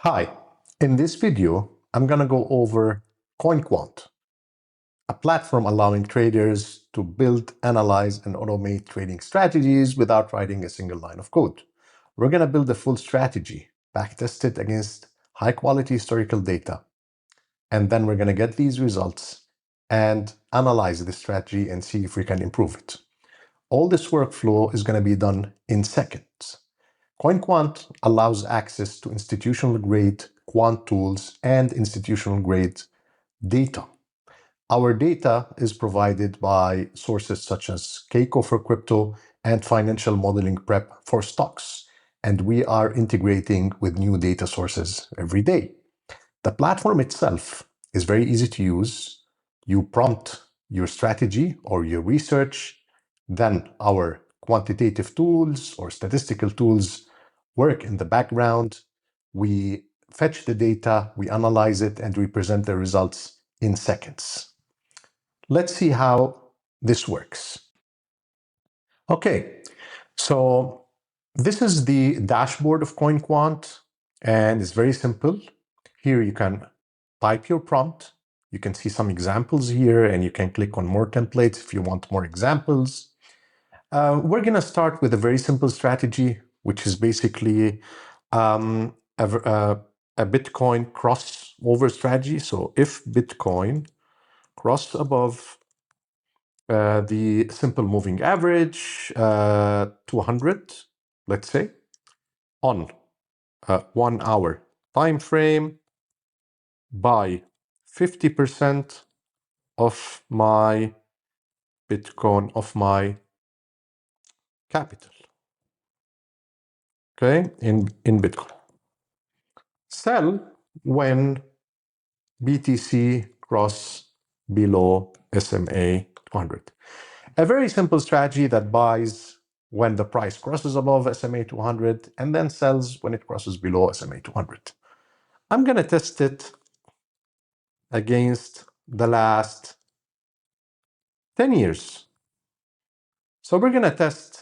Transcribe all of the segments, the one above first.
Hi, in this video, I'm going to go over CoinQuant, a platform allowing traders to build, analyze, and automate trading strategies without writing a single line of code. We're going to build a full strategy, backtest it against high-quality historical data, and then we're going to get these results and analyze the strategy and see if we can improve it. All this workflow is going to be done in seconds. CoinQuant allows access to institutional-grade quant tools and institutional-grade data. Our data is provided by sources such as Keiko for crypto and financial modeling prep for stocks, and we are integrating with new data sources every day. The platform itself is very easy to use. You prompt your strategy or your research, then our quantitative tools or statistical tools work in the background. We fetch the data, we analyze it, and we present the results in seconds. Let's see how this works. Okay, so this is the dashboard of CoinQuant, and it's very simple. Here you can type your prompt. You can see some examples here, and you can click on more templates if you want more examples. We're going to start with a very simple strategy, which is basically a Bitcoin crossover strategy. So if Bitcoin cross above the simple moving average 200, let's say, on a 1 hour time frame by 50% of my Bitcoin, of my capital, okay, in Bitcoin. Sell when BTC cross below SMA 200. A very simple strategy that buys when the price crosses above SMA 200 and then sells when it crosses below SMA 200. I'm going to test it against the last 10 years. So we're going to test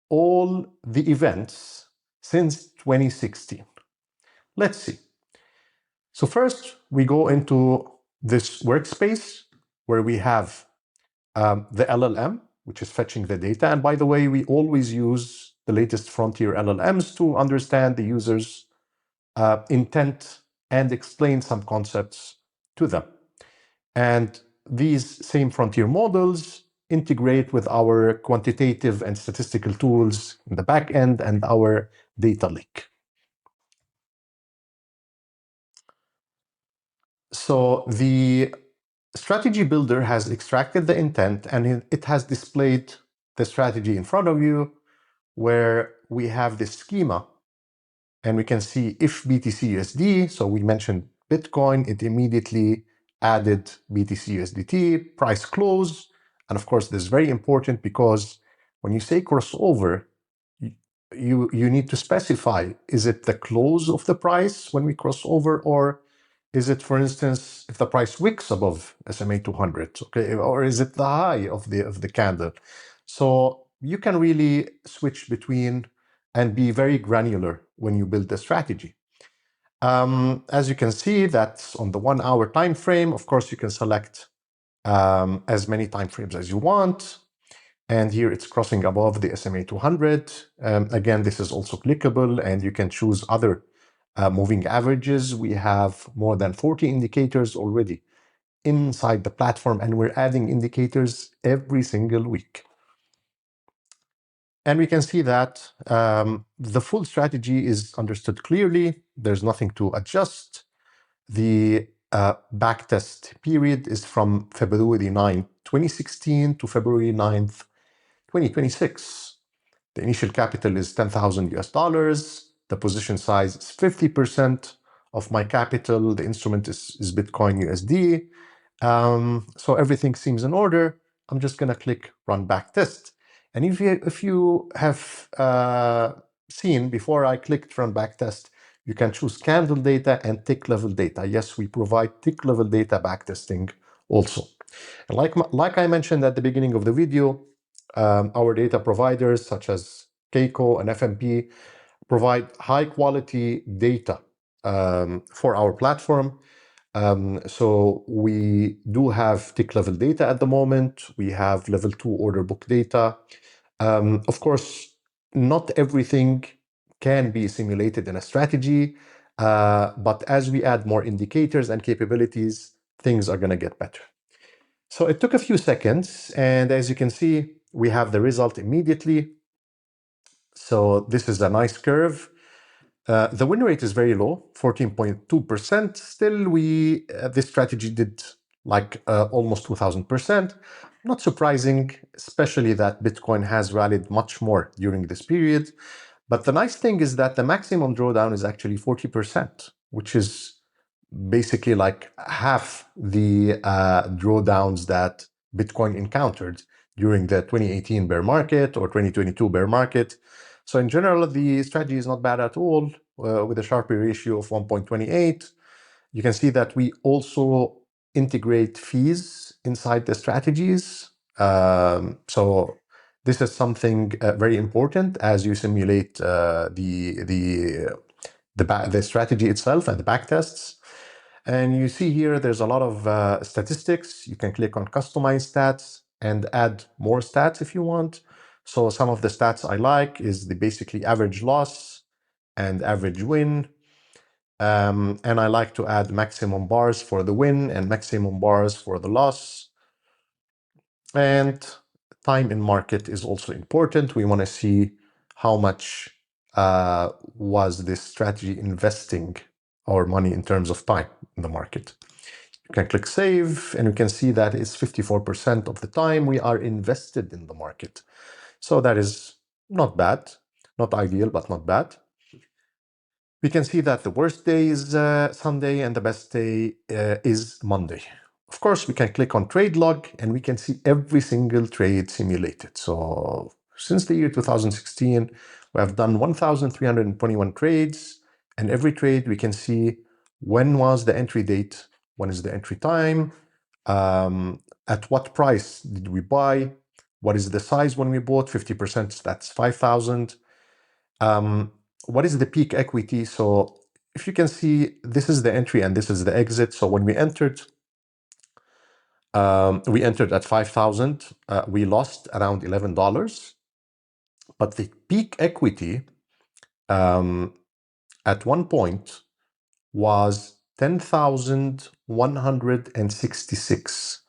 all the events since 2016. Let's see. So first, we go into this workspace where we have the LLM, which is fetching the data. And by the way, we always use the latest frontier LLMs to understand the user's intent and explain some concepts to them. And these same frontier models integrate with our quantitative and statistical tools in the back end and our data lake. So the strategy builder has extracted the intent and it has displayed the strategy in front of you, where we have this schema and we can see if BTC USD, so we mentioned Bitcoin, it immediately added BTC USDT, price close. And of course, this is very important because when you say crossover, you need to specify, is it the close of the price when we cross over, or is it, for instance, if the price wicks above SMA 200, okay, or is it the high of the candle? So you can really switch between and be very granular when you build the strategy. As you can see, that's on the 1 hour time frame. Of course, you can select as many time frames as you want. And here it's crossing above the SMA 200. Again, this is also clickable, and you can choose other moving averages. We have more than 40 indicators already inside the platform, and we're adding indicators every single week. And we can see that the full strategy is understood clearly. There's nothing to adjust. The backtest period is from February 9, 2016 to February 9th, 2026. The initial capital is 10,000 US dollars. The position size is 50% of my capital. The instrument is Bitcoin USD. So everything seems in order. I'm just going to click Run Backtest. And if you have seen, before I clicked Run Backtest, you can choose candle data and tick level data. Yes, we provide tick level data backtesting also. And like I mentioned at the beginning of the video, our data providers such as Keiko and FMP provide high quality data for our platform. So we do have tick level data at the moment. We have level 2 order book data. Of course, not everything can be simulated in a strategy, but as we add more indicators and capabilities, things are going to get better. So it took a few seconds, and as you can see, we have the result immediately. So this is a nice curve. The win rate is very low, 14.2%. Still, this strategy did like almost 2000%. Not surprising, especially that Bitcoin has rallied much more during this period. But the nice thing is that the maximum drawdown is actually 40%, which is basically like half the drawdowns that Bitcoin encountered during the 2018 bear market or 2022 bear market. So in general, the strategy is not bad at all, with a Sharpe ratio of 1.28. You can see that we also integrate fees inside the strategies. So this is something very important as you simulate the strategy itself and the backtests. And you see here, there's a lot of statistics. You can click on customize stats and add more stats if you want. So some of the stats I like is the basically average loss and average win. And I like to add maximum bars for the win and maximum bars for the loss. And time in market is also important. We want to see how much was this strategy investing our money in terms of time in the market. You can click save, and you can see that it's 54% of the time we are invested in the market. So that is not bad, not ideal, but not bad. We can see that the worst day is Sunday and the best day is Monday. Of course, we can click on trade log and we can see every single trade simulated. So since the year 2016, we have done 1,321 trades, and every trade we can see when was the entry date, when is the entry time, at what price did we buy, what is the size when we bought, 50%, that's 5,000. What is the peak equity? So if you can see, this is the entry and this is the exit. So when we entered at 5,000. We lost around $11. But the peak equity at one point was 10,166.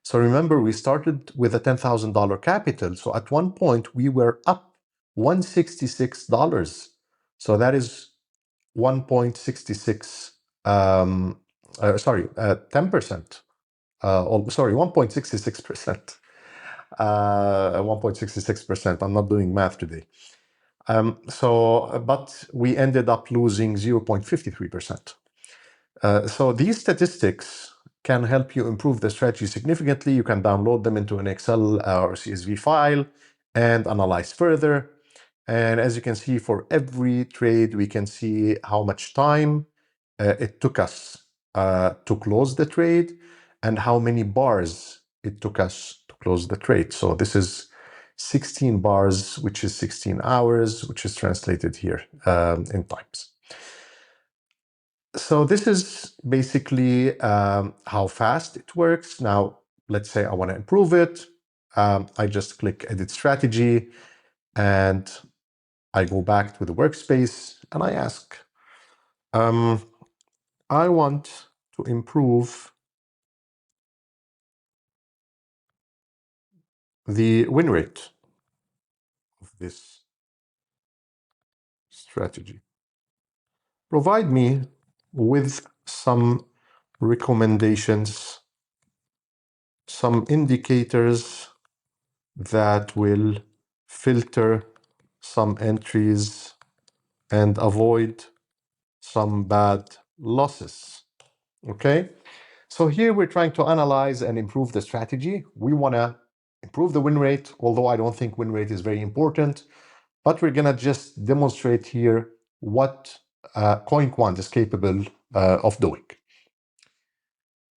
So remember, we started with a $10,000 capital. So at one point, we were up $166. So that is 1.66, 10%. 1.66%. 1.66%. I'm not doing math today. But we ended up losing 0.53%. So these statistics can help you improve the strategy significantly. You can download them into an Excel or CSV file and analyze further. And as you can see, for every trade, we can see how much time it took us to close the trade and how many bars it took us to close the trade. So this is 16 bars, which is 16 hours, which is translated here in times. So this is basically how fast it works. Now, let's say I want to improve it. I just click Edit Strategy, and I go back to the workspace, and I ask, I want to improve the win rate of this strategy. Provide me with some recommendations, some indicators that will filter some entries and avoid some bad losses. Okay, so here we're trying to analyze and improve the strategy. We want to improve the win rate, although I don't think win rate is very important, but we're going to just demonstrate here what CoinQuant is capable of doing.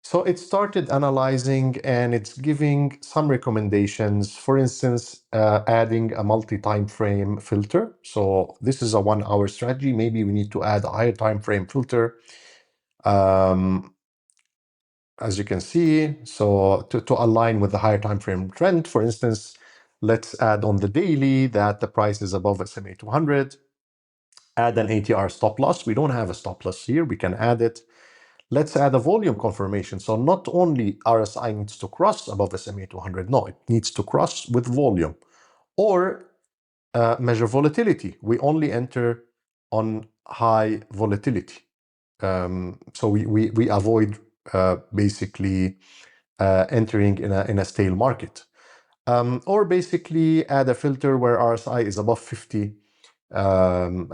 So it started analyzing and it's giving some recommendations. For instance, adding a multi-time frame filter. So this is a 1 hour strategy. Maybe we need to add a higher time frame filter. As you can see, so to align with the higher time frame trend, for instance, let's add on the daily that the price is above SMA 200. Add an ATR stop loss. We don't have a stop loss here. We can add it. Let's add a volume confirmation. So not only RSI needs to cross above SMA 200, no, it needs to cross with volume. Or measure volatility. We only enter on high volatility. So we avoid basically entering in a stale market. Or basically add a filter where RSI is above 50 and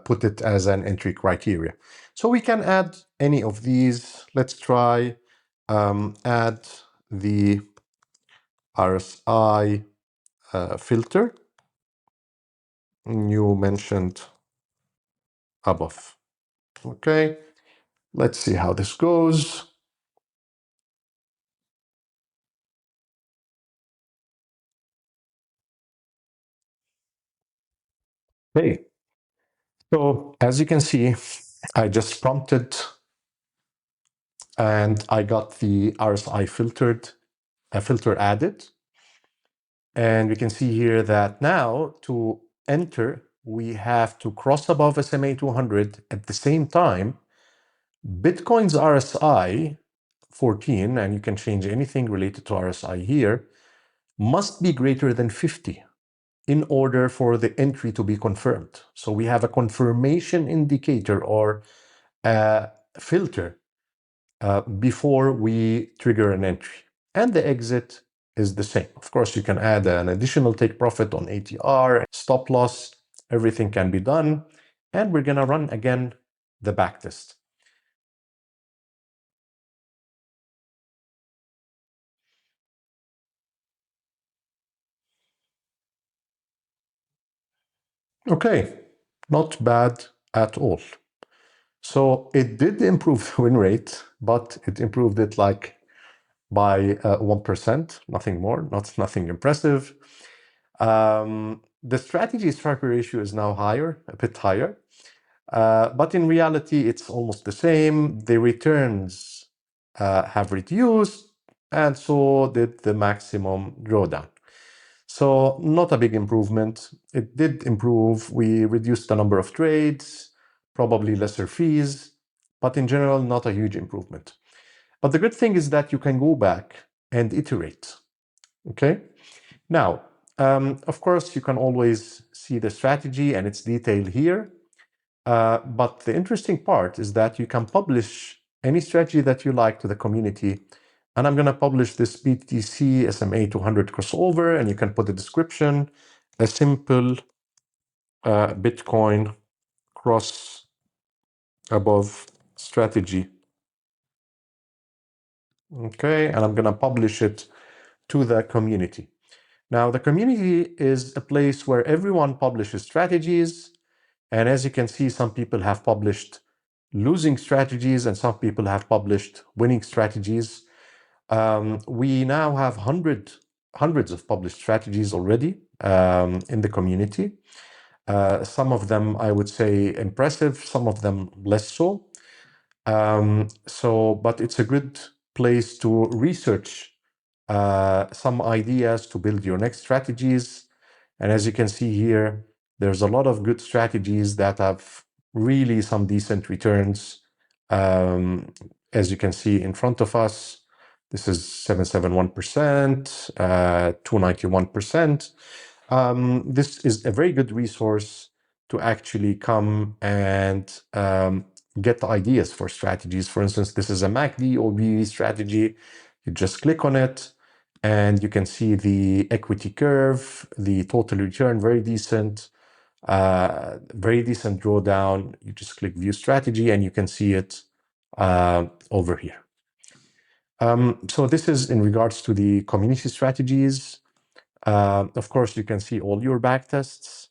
put it as an entry criteria. So we can add any of these. Let's try add the RSI filter you mentioned above. Okay, let's see how this goes. Okay, so as you can see, I just prompted and I got the RSI filter added. And we can see here that now to enter, we have to cross above SMA 200 at the same time. Bitcoin's RSI 14, and you can change anything related to RSI here, must be greater than 50 in order for the entry to be confirmed. So we have a confirmation indicator or a filter before we trigger an entry. And the exit is the same. Of course, you can add an additional take profit on ATR, stop loss, everything can be done. And we're going to run again the backtest. Okay, not bad at all. So it did improve the win rate, but it improved it like by 1%, nothing more, nothing impressive. The strategy strike ratio is now higher, a bit higher. But in reality, it's almost the same. The returns have reduced, and so did the maximum drawdown. So not a big improvement. It did improve. We reduced the number of trades, probably lesser fees, but in general, not a huge improvement. But the good thing is that you can go back and iterate. Okay? Now, of course, you can always see the strategy and its detail here. But the interesting part is that you can publish any strategy that you like to the community. And I'm going to publish this BTC SMA 200 crossover, and you can put a description, a simple Bitcoin cross above strategy. Okay, and I'm going to publish it to the community. Now, the community is a place where everyone publishes strategies. And as you can see, some people have published losing strategies and some people have published winning strategies. We now have hundreds of published strategies already in the community. Some of them, I would say, impressive, some of them less so. But it's a good place to research some ideas to build your next strategies. And as you can see here, there's a lot of good strategies that have really some decent returns. As you can see in front of us, this is 771%, 291%. This is a very good resource to actually come and get ideas for strategies. For instance, this is a MACD or BV strategy. You just click on it and you can see the equity curve, the total return, very decent drawdown. You just click view strategy and you can see it over here. So this is in regards to the community strategies. Of course, you can see all your backtests.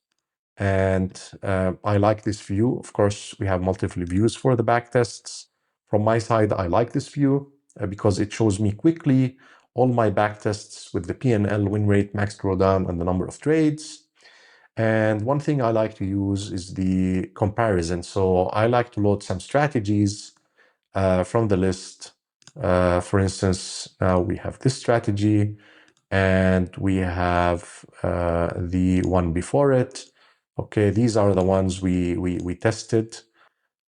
And I like this view. Of course, we have multiple views for the backtests From my side, I like this view because it shows me quickly all my backtests with the P&L, win rate, max drawdown, and the number of trades. And one thing I like to use is the comparison. So I like to load some strategies from the list. For instance, now we have this strategy and we have the one before it. Okay, these are the ones we tested.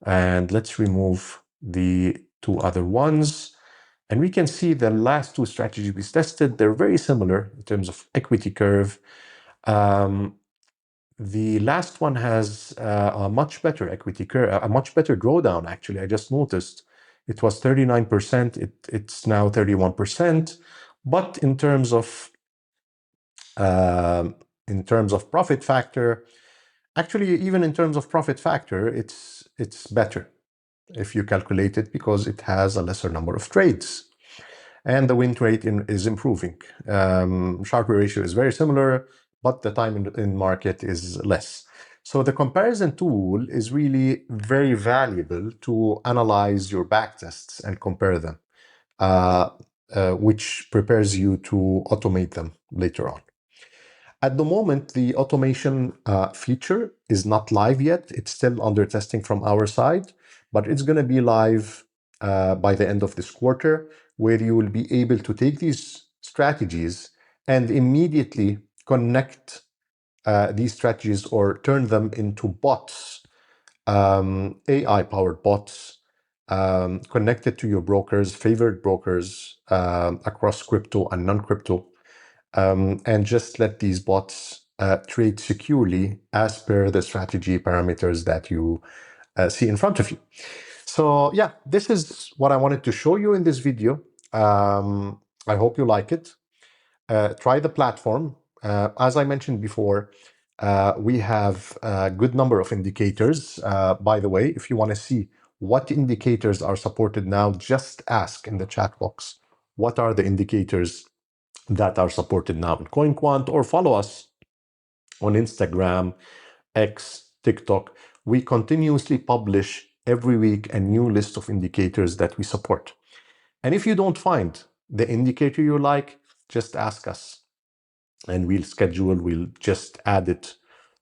And let's remove the two other ones. And we can see the last two strategies we tested, they're very similar in terms of equity curve. The last one has a much better equity curve, a much better drawdown, actually. I just noticed it was 39%, it's now 31%. But in terms of profit factor, actually, even in terms of profit factor, it's better if you calculate it because it has a lesser number of trades. And the win rate is improving. Sharpe ratio is very similar, but the time in market is less. So the comparison tool is really very valuable to analyze your backtests and compare them, which prepares you to automate them later on. At the moment, the automation feature is not live yet. It's still under testing from our side, but it's going to be live by the end of this quarter, where you will be able to take these strategies and immediately connect these strategies or turn them into bots, AI-powered bots, connected to your brokers, favorite brokers across crypto and non-crypto, and just let these bots trade securely as per the strategy parameters that you see in front of you. So yeah, this is what I wanted to show you in this video. I hope you like it. Try the platform. As I mentioned before, we have a good number of indicators. By the way, if you want to see what indicators are supported now, just ask in the chat box, what are the indicators that are supported now in CoinQuant, or follow us on Instagram, X, TikTok. We continuously publish every week a new list of indicators that we support. And if you don't find the indicator you like, just ask us and we'll just add it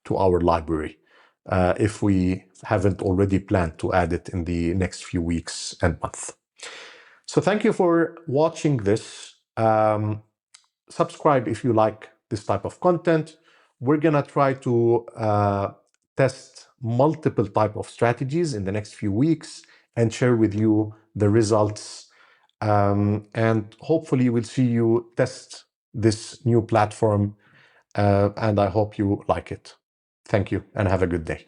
to our library if we haven't already planned to add it in the next few weeks and months. So thank you for watching this. Subscribe if you like this type of content. We're gonna try to test multiple type of strategies in the next few weeks and share with you the results. And hopefully we'll see you test this new platform. And I hope you like it. Thank you and have a good day.